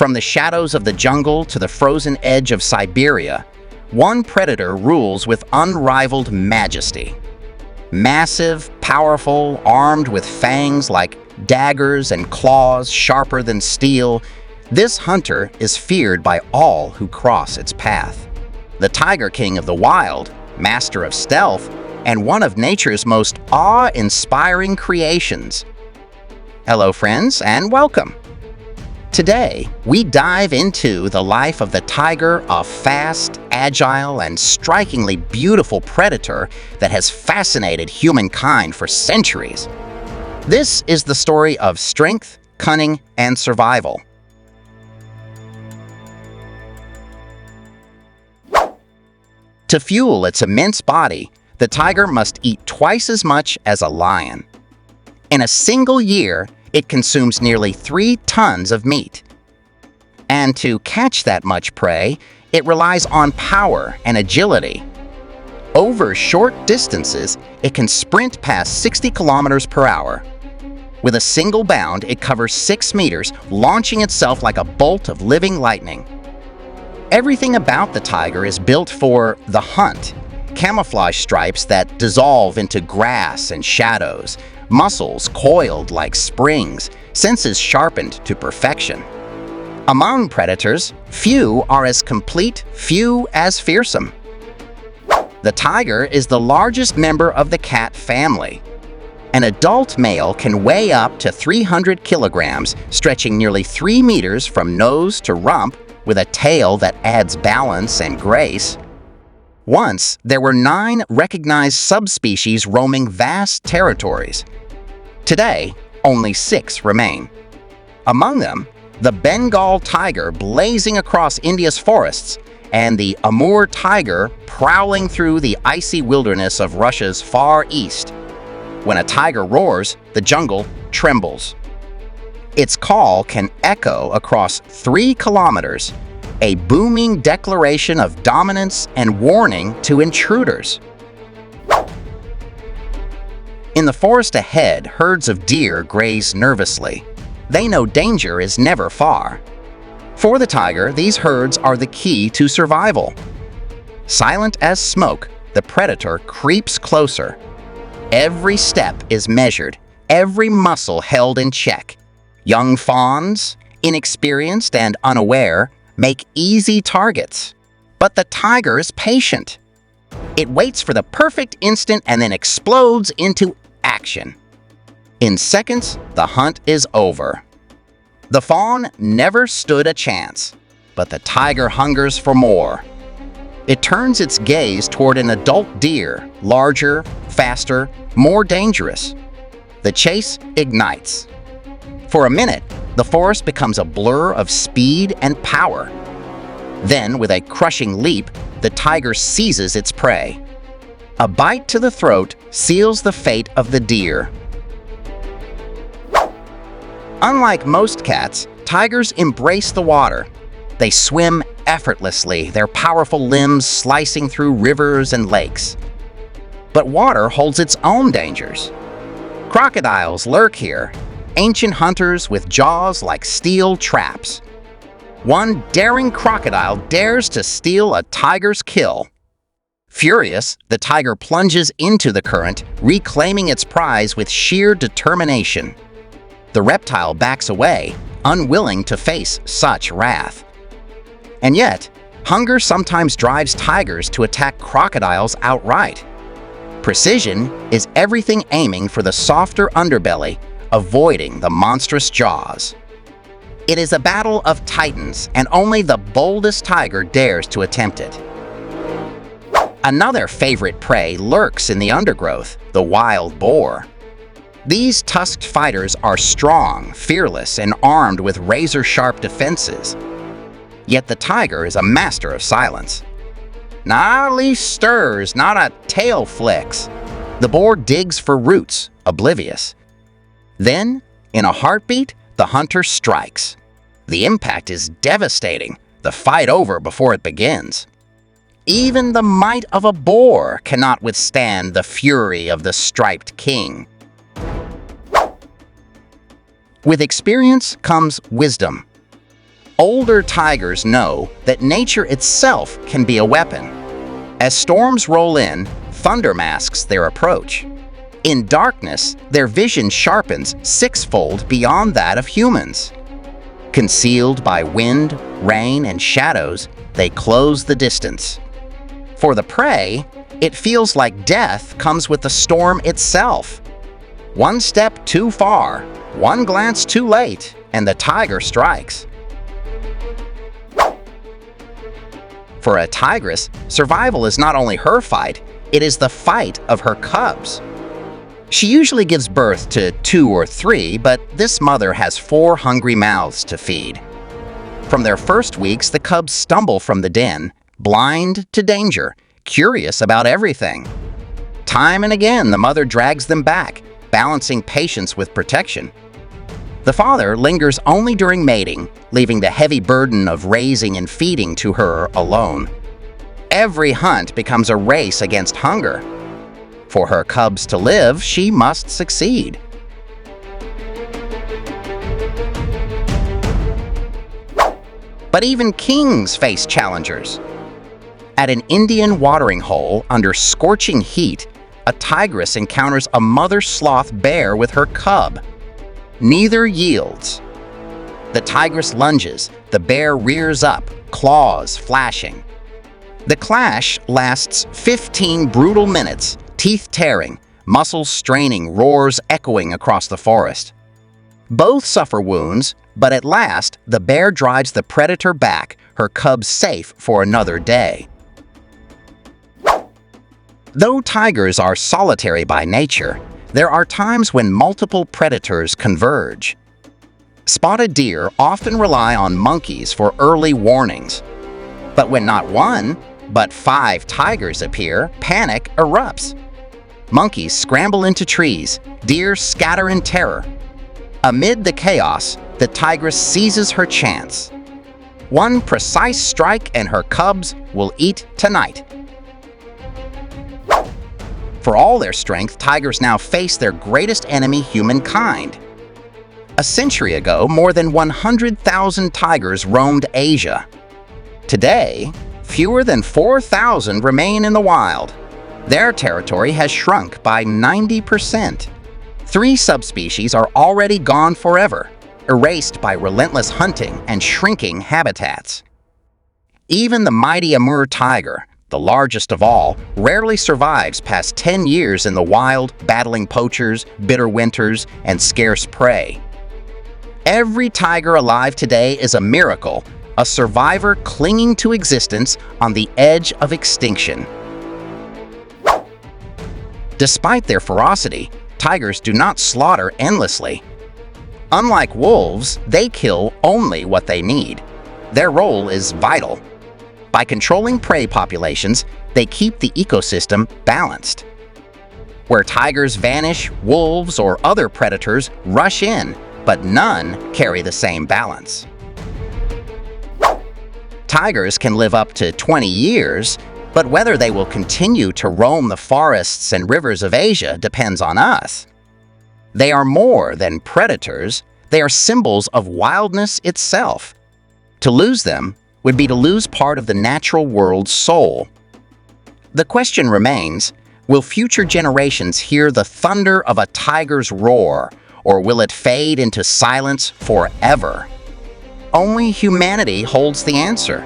From the shadows of the jungle to the frozen edge of Siberia, one predator rules with unrivaled majesty. Massive, powerful, armed with fangs like daggers and claws sharper than steel, this hunter is feared by all who cross its path. The Tiger King of the wild, master of stealth, and one of nature's most awe-inspiring creations. Hello friends, and welcome. Today, we dive into the life of the tiger, a fast, agile, and strikingly beautiful predator that has fascinated humankind for centuries. This is the story of strength, cunning, and survival. To fuel its immense body, the tiger must eat twice as much as a lion. In a single year, it consumes nearly 3 tons of meat. And to catch that much prey, it relies on power and agility. Over short distances, it can sprint past 60 kilometers per hour. With a single bound, it covers 6 meters, launching itself like a bolt of living lightning. Everything about the tiger is built for the hunt. Camouflage stripes that dissolve into grass and shadows, muscles coiled like springs, senses sharpened to perfection. Among predators, few are as complete, few as fearsome. The tiger is the largest member of the cat family. An adult male can weigh up to 300 kilograms, stretching nearly 3 meters from nose to rump, with a tail that adds balance and grace. Once, there were 9 recognized subspecies roaming vast territories. Today, only 6 remain. Among them, the Bengal tiger blazing across India's forests, and the Amur tiger prowling through the icy wilderness of Russia's far east. When a tiger roars, the jungle trembles. Its call can echo across 3 kilometers, a booming declaration of dominance and warning to intruders. In the forest ahead, herds of deer graze nervously. They know danger is never far. For the tiger, these herds are the key to survival. Silent as smoke, the predator creeps closer. Every step is measured, every muscle held in check. Young fawns, inexperienced and unaware, make easy targets. But the tiger is patient. It waits for the perfect instant and then explodes into action. In seconds, the hunt is over. The fawn never stood a chance, but the tiger hungers for more. It turns its gaze toward an adult deer, larger, faster, more dangerous. The chase ignites. For a minute, the forest becomes a blur of speed and power. Then, with a crushing leap, the tiger seizes its prey. A bite to the throat seals the fate of the deer. Unlike most cats, tigers embrace the water. They swim effortlessly, their powerful limbs slicing through rivers and lakes. But water holds its own dangers. Crocodiles lurk here, ancient hunters with jaws like steel traps. One daring crocodile dares to steal a tiger's kill. Furious, the tiger plunges into the current, reclaiming its prize with sheer determination. The reptile backs away, unwilling to face such wrath. And yet, hunger sometimes drives tigers to attack crocodiles outright. Precision is everything aiming for the softer underbelly, avoiding the monstrous jaws. It is a battle of titans, and only the boldest tiger dares to attempt it. Another favorite prey lurks in the undergrowth, the wild boar. These tusked fighters are strong, fearless, and armed with razor-sharp defenses. Yet the tiger is a master of silence. Not a leaf stirs, not a tail flicks. The boar digs for roots, oblivious. Then, in a heartbeat, the hunter strikes. The impact is devastating, the fight over before it begins. Even the might of a boar cannot withstand the fury of the striped king. With experience comes wisdom. Older tigers know that nature itself can be a weapon. As storms roll in, thunder masks their approach. In darkness, their vision sharpens sixfold beyond that of humans. Concealed by wind, rain, and shadows, they close the distance. For the prey, it feels like death comes with the storm itself. One step too far, one glance too late, and the tiger strikes. For a tigress, survival is not only her fight, it is the fight of her cubs. She usually gives birth to 2 or 3, but this mother has 4 hungry mouths to feed. From their first weeks, the cubs stumble from the den, blind to danger, curious about everything. Time and again, the mother drags them back, balancing patience with protection. The father lingers only during mating, leaving the heavy burden of raising and feeding to her alone. Every hunt becomes a race against hunger. For her cubs to live, she must succeed. But even kings face challengers. At an Indian watering hole under scorching heat, a tigress encounters a mother sloth bear with her cub. Neither yields. The tigress lunges, the bear rears up, claws flashing. The clash lasts 15 brutal minutes, teeth tearing, muscles straining, roars echoing across the forest. Both suffer wounds, but at last the bear drives the predator back, her cubs safe for another day. Though tigers are solitary by nature, there are times when multiple predators converge. Spotted deer often rely on monkeys for early warnings. But when not 1, but 5 tigers appear, panic erupts. Monkeys scramble into trees, deer scatter in terror. Amid the chaos, the tigress seizes her chance. One precise strike and her cubs will eat tonight. For all their strength, tigers now face their greatest enemy, humankind. A century ago, more than 100,000 tigers roamed Asia. Today, fewer than 4,000 remain in the wild. Their territory has shrunk by 90%. 3 subspecies are already gone forever, erased by relentless hunting and shrinking habitats. Even the mighty Amur tiger, the largest of all, rarely survives past 10 years in the wild, battling poachers, bitter winters, and scarce prey. Every tiger alive today is a miracle, a survivor clinging to existence on the edge of extinction. Despite their ferocity, tigers do not slaughter endlessly. Unlike wolves, they kill only what they need. Their role is vital. By controlling prey populations, they keep the ecosystem balanced. Where tigers vanish, wolves or other predators rush in, but none carry the same balance. Tigers can live up to 20 years, but whether they will continue to roam the forests and rivers of Asia depends on us. They are more than predators, they are symbols of wildness itself. To lose them would be to lose part of the natural world's soul. The question remains, will future generations hear the thunder of a tiger's roar, or will it fade into silence forever? Only humanity holds the answer.